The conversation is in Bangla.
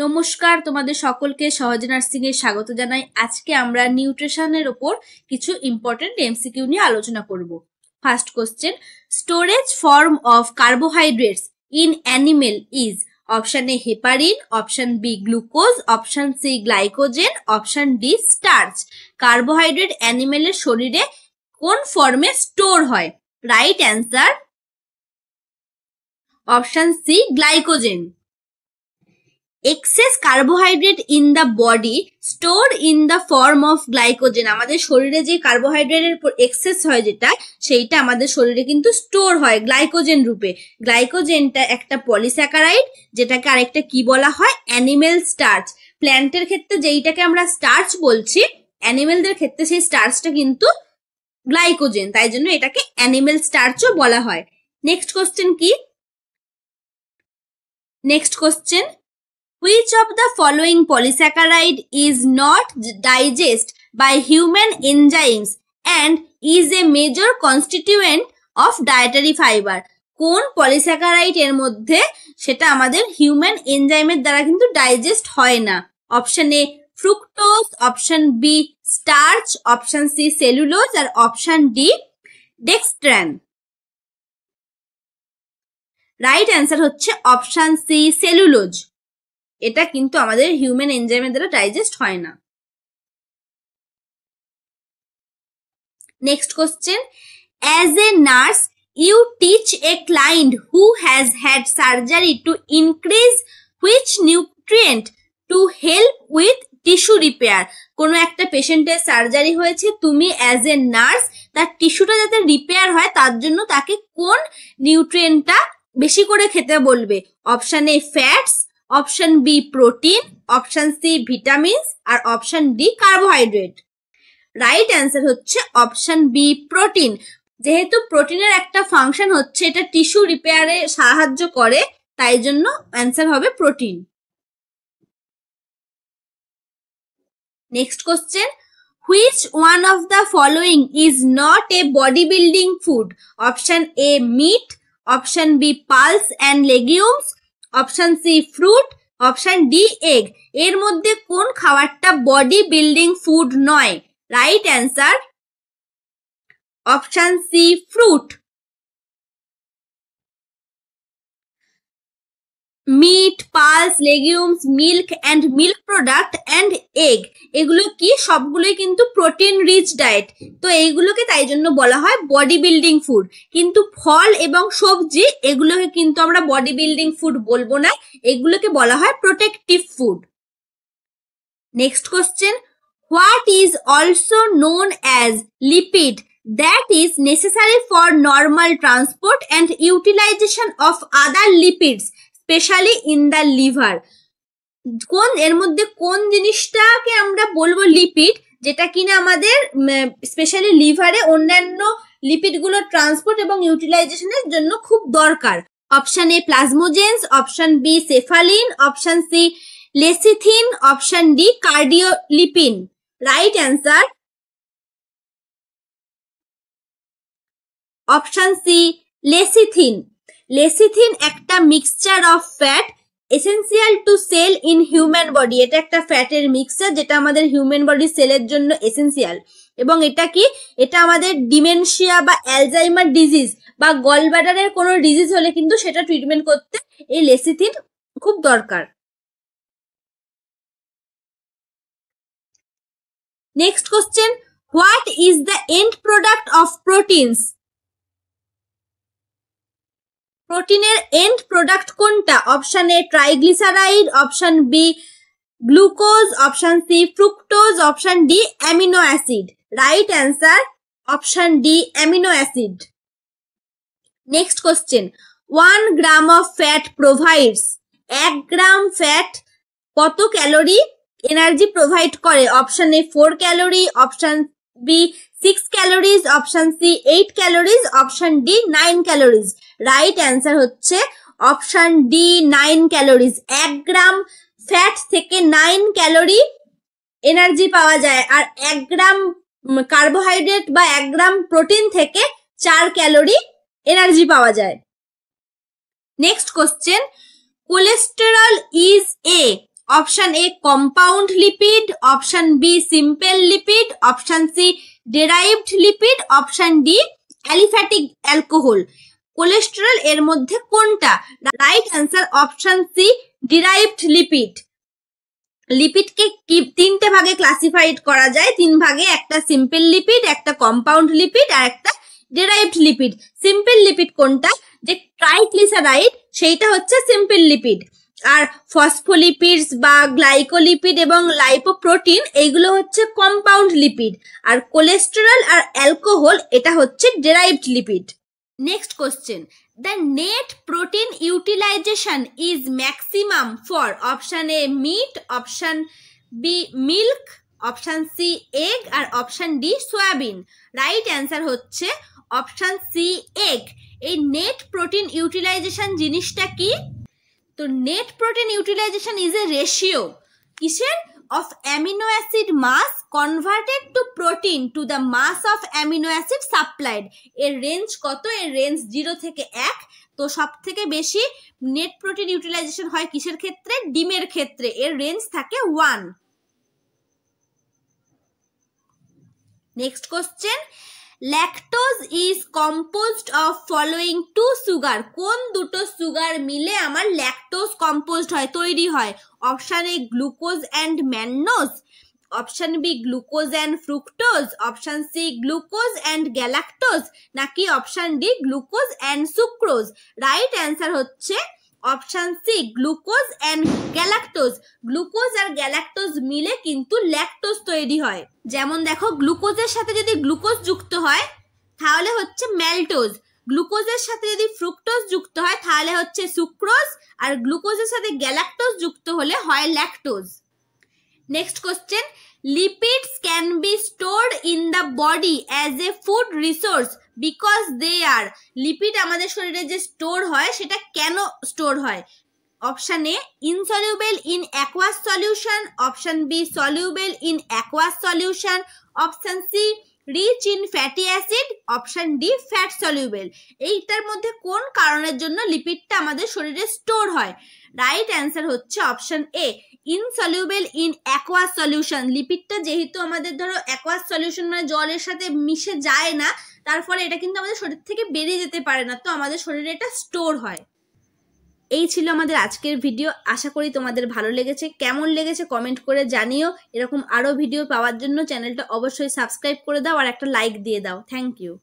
নমস্কার, তোমাদের সকলকে সহজ নার্সিং এ স্বাগত জানাই। আজকে আমরা নিউট্রিশনের উপর কিছু ইম্পর্টেন্ট এমসিকিউ নিয়ে আলোচনা করব। First question, storage form of carbohydrates in animal is option A heparin, option B glucose, option C glycogen, option D starch. Carbohydrate অ্যানিমেলের শরীরে কোন ফর্মে স্টোর হয়? Right answer option C glycogen. Excess carbohydrate in the body store in the form of glycogen. আমাদের শরীরে যে কার্বোহাইড্রেটের এক্সেস হয় যেটা, সেইটা আমাদের শরীরে কিন্তু স্টোর হয় গ্লাইকোজেন রূপে। গ্লাইকোজেনটা একটা পলিস্যাকারাইড, যেটাকে আরেকটা কি বলা হয়? Animal starch. প্ল্যান্টের ক্ষেত্রে যেইটাকে আমরা স্টার্চ বলছি, অ্যানিমেলদের ক্ষেত্রে সেই স্টার্চটা কিন্তু গ্লাইকোজেন, তাই জন্য এটাকে অ্যানিমেল স্টার্চও বলা হয়। নেক্সট কোশ্চেন কি? Next question, which of the following polysaccharide is not digested by human enzymes and is a major constituent of dietary fiber? কোন পলিস্যাকারাইড এর মধ্যে সেটা আমাদের হিউম্যান এনজাইমের দ্বারা কিন্তু ডাইজেস্ট হয় না? Option A fructose, option B starch, option C cellulose আর option D dextran. Right answer হচ্ছে অপশন সি সেলুলোজ। এটা কিন্তু আমাদের হিউম্যান এনজাইমের দ্বারা ডাইজেস্ট হয় না। Next question, as a nurse you teach a client who has had surgery to increase which nutrient to help with tissue repair. কোনো একটা পেশেন্টের সার্জারি হয়েছে, তুমি অ্যাজ এ নার্স তার টিস্যুটা যাতে রিপেয়ার হয় তার জন্য তাকে কোন নিউট্রিয়েন্টটা বেশি করে খেতে বলবে? Option A fats, option B protein, option C vitamins আর option D carbohydrate. Right answer হচ্ছে অপশন বি প্রোটিন। যেহেতু প্রোটিনের একটা ফাংশন হচ্ছে এটা টিস্যু রিপেয়ারে সাহায্য করে, তাই জন্য অ্যান্সার হবে protein. Next question, which one of the following is not a body building food? Option A meat, option B pulse and legumes, option C fruit, option D egg. এর মধ্যে কোন খাবারটা বডি বিল্ডিং ফুড নয়? Right answer option C fruit. Meat, pulse, legumes, milk and milk product and egg, এগুলো কি? সবগুলোই কিন্তু প্রোটিন রিচ ডায়েট, তো এইগুলোকে তাই জন্য বলা হয় বডি বিল্ডিং ফুড। কিন্তু ফল এবং সবজি এগুলোকে কিন্তু আমরা বডি বিল্ডিং ফুড বলবো না, এগুলোকে বলা হয় protective food. Next question, what is also known as lipid that is necessary for normal transport and utilization of other lipids specially in the liver? কোন এর মধ্যে কোন জিনিসটাকে আমরা বলবো লিপিড, যেটা কিনা আমাদের স্পেশালি লিভারে অন্যান্য লিপিড গুলো ট্রান্সপোর্ট এবং ইউটিলাইজেশনের জন্য খুব দরকার? Option A plasmalogens, option B cephalin, option C lecithin, option D cardiolipin. Right answer option C lecithin. Lecithin একটা mixture of fat essential to cell in human body. এটা একটা ফ্যাটের মিক্সচার যেটা আমাদের হিউম্যান বডি সেলের জন্য এসেন্সিয়াল। এবং এটা কি? এটা আমাদের ডিমেনশিয়া বা অ্যালজাইমার ডিজিজ বা গলব্লাডারের কোনো ডিজিজ হলে কিন্তু সেটা ট্রিটমেন্ট করতে এই লেসিথিন খুব দরকার। Next question, what is the end product of proteins? প্রোটিনের এন্ড প্রোডাক্ট কোনটা? Option A triglyceride, option B glucose, option C fructose, option D amino acid. Right answer option D amino acid. Next question, 1 gram of fat provides, 1 gram fat কত ক্যালোরি এনার্জি প্রোভাইড করে? Option A 4 calorie, option B 6 calories, option C 8 calories, option D 9 calories. Right answer হচ্ছে option D 9 calories. 1 gram fat থেকে 9 ক্যালোরি এনার্জি পাওয়া যায়, আর 1 গ্রাম কার্বোহাইড্রেট বা 1 গ্রাম প্রোটিন থেকে 4 ক্যালোরি এনার্জি পাওয়া যায়। Next question, cholesterol is a option A compound lipid, option B simple lipid, option C derived lipid, option D aliphatic alcohol. Cholesterol এর মধ্যে কোনটা? Right answer option C derived lipid. লিপিডকে তিনটে ভাগে ক্লাসিফাইড করা যায়, তিন ভাগে, একটা সিম্পল লিপিড, একটা কম্পাউন্ড লিপিড আর একটা ডেরাইভড লিপিড। সিম্পল লিপিড কোনটা? যে ট্রাইগ্লিসারাইড সেইটা হচ্ছে সিম্পল লিপিড, আর ফসফোলিপিডস বা গ্লাইকোলিপিড এবং লাইপোপ্রোটিন এইগুলো হচ্ছে কম্পাউন্ড লিপিড, আর কোলেস্টেরল আর অ্যালকোহল এটা হচ্ছে ডেরাইভড lipid. Next question, the net protein utilization is maximum for option A meat, option B milk, option C egg আর option D soybean। Right answer হচ্ছে অপশন সি এগ। এই নেট প্রোটিন ইউটিলাইজেশন জিনিসটা কি? তো net protein utilization is a ratio কিসের? of amino acid mass converted to protein to the mass of amino acid supplied। এর রেঞ্জ কত? এর রেঞ্জ 0 থেকে 1। তো সব থেকে বেশি নেট প্রোটিন ইউটিলাইজেশন হয় কিসের ক্ষেত্রে? ডিমের ক্ষেত্রে, এর রেঞ্জ থাকে 1। Next question, lactose is composed of following two sugar. কোন দুটো সুগার মিলে আমার ল্যাকটোজ কম্পোজড হয়, তৈরি হয়? Option A glucose and mannose, option B glucose and fructose, option C glucose and galactose, নাকি option D glucose and sucrose. Right answer হচ্ছে option C glucose and galactose. Glucose আর গ্যালাক্টোজ মিলে কিন্তু ল্যাকটোজ তৈরি হয়। যেমন দেখো, গ্লুকোজের সাথে যদি গ্লুকোজ যুক্ত হয় তাহলে হচ্ছে ম্যালটোজ, গ্লুকোজের সাথে যদি ফ্রুক্টোজ যুক্ত হয় তাহলে হচ্ছে সুক্রোজ, আর গ্লুকোজের সাথে গ্যালাক্টোজ যুক্ত হলে হয় lactose. Next question, lipids can be stored in the body as a food resource because they are. Lipid আমাদের শরীরে যে স্টোর হয় সেটা কেন স্টোর হয়? Option A insoluble in aqueous solution, option B soluble in aqueous solution, option C rich in fatty acid, option D fat soluble. এইটার মধ্যে কোন কারণের জন্য লিপিডটা আমাদের শরীরে স্টোর হয়? রাইট অ্যান্সার হচ্ছে option A insoluble in aqueous solution. লিপিডটা যেহেতু আমাদের ধরো অ্যাকুয়াস সলিউশন মানে জলের সাথে মিশে যায় না, তার ফলে এটা কিন্তু আমাদের শরীর থেকে বেরিয়ে যেতে পারে না, তো আমাদের শরীরে এটা স্টোর হয়। এই ছিল আমাদের আজকের ভিডিও। আশা করি তোমাদের ভালো লেগেছে। কেমন লেগেছে কমেন্ট করে জানিও। এরকম আরো ভিডিও পাওয়ার জন্য চ্যানেলটা অবশ্যই সাবস্ক্রাইব করে দাও আর একটা লাইক দিয়ে দাও। Thank you.